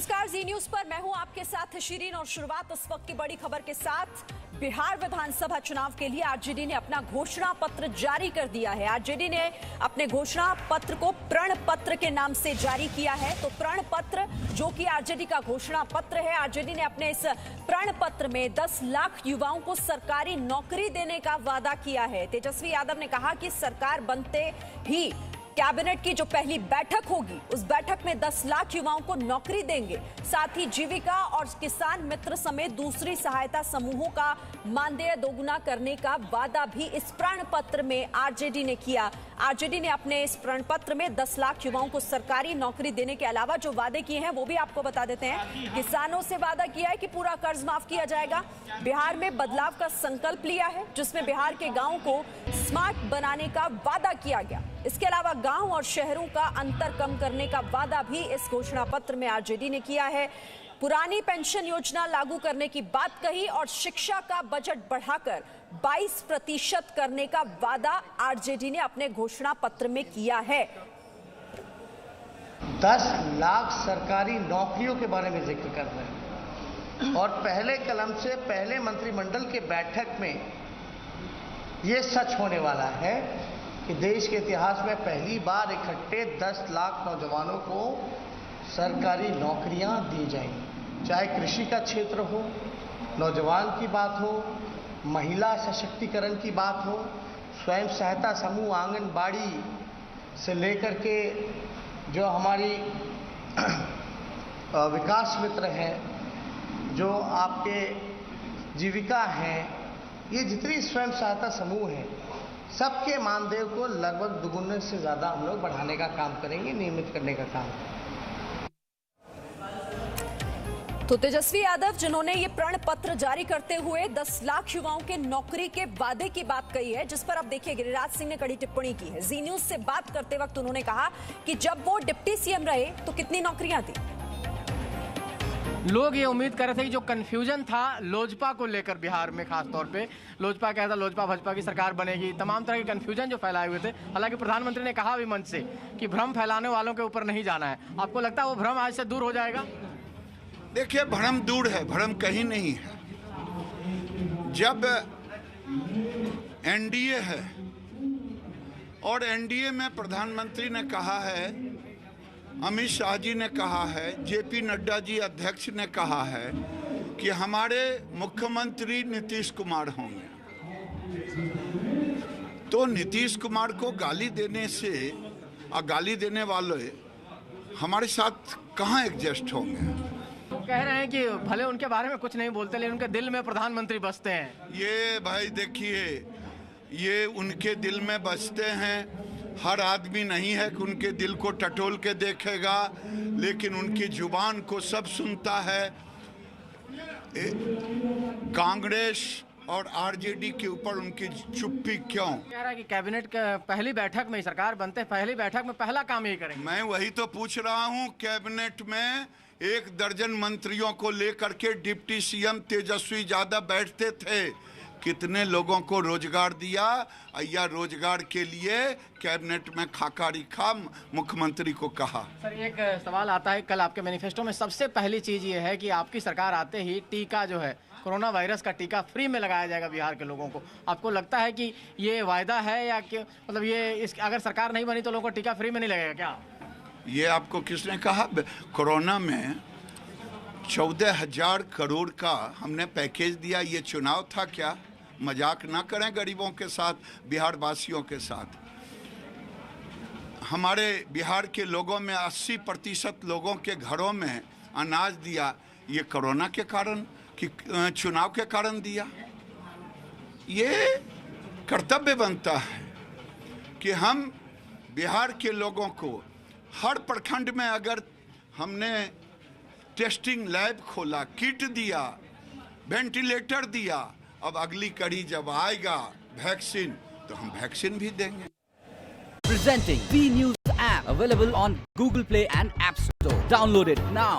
नमस्कार, जी न्यूज पर मैं हूं आपके साथ शिरीन और शुरुआत इस वक्त की बड़ी खबर के साथ। बिहार विधानसभा चुनाव के लिए आरजेडी ने अपना घोषणा पत्र जारी कर दिया है। आरजेडी ने अपने घोषणा पत्र को प्रण पत्र के नाम से जारी किया है। तो प्रण पत्र जो कि आरजेडी का घोषणा पत्र है, आरजेडी ने अपने इस प्रण पत्र में 10 लाख युवाओं को सरकारी नौकरी देने का वादा किया है। तेजस्वी यादव ने कहा कि सरकार बनते ही कैबिनेट की जो पहली बैठक होगी उस बैठक में 10 लाख युवाओं को नौकरी देंगे। साथ ही जीविका और किसान मित्र समेत दूसरी सहायता समूहों का मानदेय दोगुना करने का वादा भी इस प्रण पत्र में आरजेडी ने किया। आरजेडी ने अपने इस प्रण पत्र में 10 लाख युवाओं को सरकारी नौकरी देने के अलावा जो वादे किए हैं वो भी आपको बता देते हैं। किसानों से वादा किया है कि पूरा कर्ज माफ किया जाएगा। बिहार में बदलाव का संकल्प लिया है जिसमें बिहार के गांवों को स्मार्ट बनाने का वादा किया गया। इसके अलावा गांव और शहरों का अंतर कम करने का वादा भी इस घोषणा पत्र में आरजेडी ने किया है। पुरानी पेंशन योजना लागू करने की बात कही और शिक्षा का बजट बढ़ाकर 22% करने का वादा आरजेडी ने अपने घोषणा पत्र में किया है। 10 लाख सरकारी नौकरियों के बारे में जिक्र कर रहे हैं और पहले कलम से पहले मंत्रिमंडल के बैठक में यह सच होने वाला है कि देश के इतिहास में पहली बार इकट्ठे 10 लाख नौजवानों को सरकारी नौकरियां दी जाएंगी। चाहे कृषि का क्षेत्र हो, नौजवान की बात हो, महिला सशक्तिकरण की बात हो, स्वयं सहायता समूह, आंगनबाड़ी से लेकर के जो हमारी विकास मित्र हैं, जो आपके जीविका हैं, ये जितनी स्वयं सहायता समूह हैं, सबके मानदेय को लगभग दुगुने से ज्यादा हम लोग बढ़ाने का काम करेंगे, नियमित करने का काम करेंगे। तो तेजस्वी यादव जिन्होंने ये प्रण पत्र जारी करते हुए 10 लाख युवाओं के नौकरी के वादे की बात कही है, जिस पर अब देखिए गिरिराज सिंह ने कड़ी टिप्पणी की है। जी न्यूज से बात करते वक्त उन्होंने कहा कि जब वो डिप्टी सीएम रहे तो कितनी नौकरियां दी। लोग ये उम्मीद कर रहे थे कि जो कंफ्यूजन था लोजपा को लेकर बिहार में, खास तौर पे लोजपा कहता लोजपा भाजपा की सरकार बनेगी, तमाम तरह के कंफ्यूजन जो फैलाए हुए थे। हालांकि प्रधानमंत्री ने कहा भी मंच से कि भ्रम फैलाने वालों के ऊपर नहीं जाना है। आपको लगता है वो भ्रम आज से दूर हो जाएगा? देखिए, भ्रम दूर है, भ्रम कहीं नहीं है। जब एनडीए है और एनडीए में प्रधानमंत्री ने कहा है, अमित शाह जी ने कहा है, जेपी नड्डा जी अध्यक्ष ने कहा है कि हमारे मुख्यमंत्री नीतीश कुमार होंगे, तो नीतीश कुमार को गाली देने से और गाली देने वाले हमारे साथ कहाँ एडजस्ट होंगे? वो कह रहे हैं कि भले उनके बारे में कुछ नहीं बोलते लेकिन उनके दिल में प्रधानमंत्री बसते हैं। ये भाई देखिए, ये उनके दिल में बसते हैं। हर आदमी नहीं है कि उनके दिल को टटोल के देखेगा, लेकिन उनकी जुबान को सब सुनता है। कांग्रेस और आरजेडी के ऊपर उनकी चुप्पी क्यों? कह रहा है कि कैबिनेट के पहली बैठक में, सरकार बनते पहली बैठक में पहला काम यही करेंगे। मैं वही तो पूछ रहा हूँ। कैबिनेट में 1 दर्जन मंत्रियों को लेकर के डिप्टी सीएम तेजस्वी यादव बैठते थे। कितने लोगों को रोजगार दिया या रोजगार के लिए कैबिनेट में खाका रिखा मुख्यमंत्री को कहा? सर, एक सवाल आता है, कल आपके मैनिफेस्टो में सबसे पहली चीज ये है कि आपकी सरकार आते ही टीका जो है, कोरोना वायरस का टीका फ्री में लगाया जाएगा बिहार के लोगों को। आपको लगता है कि ये वायदा है या कि मतलब ये अगर सरकार नहीं बनी तो लोगों को टीका फ्री में नहीं लगेगा क्या? ये आपको किसने कहा? कोरोना में 14,000 करोड़ का हमने पैकेज दिया। ये चुनाव था क्या? मजाक ना करें गरीबों के साथ, बिहार वासियों के साथ। हमारे बिहार के लोगों में 80% लोगों के घरों में अनाज दिया। ये कोरोना के कारण कि चुनाव के कारण दिया? ये कर्तव्य बनता है कि हम बिहार के लोगों को हर प्रखंड में, अगर हमने टेस्टिंग लैब खोला, किट दिया, वेंटिलेटर दिया, अब अगली कड़ी जब आएगा वैक्सीन, तो हम वैक्सीन भी देंगे। Presenting V News app available on Google Play and App Store. Download it now.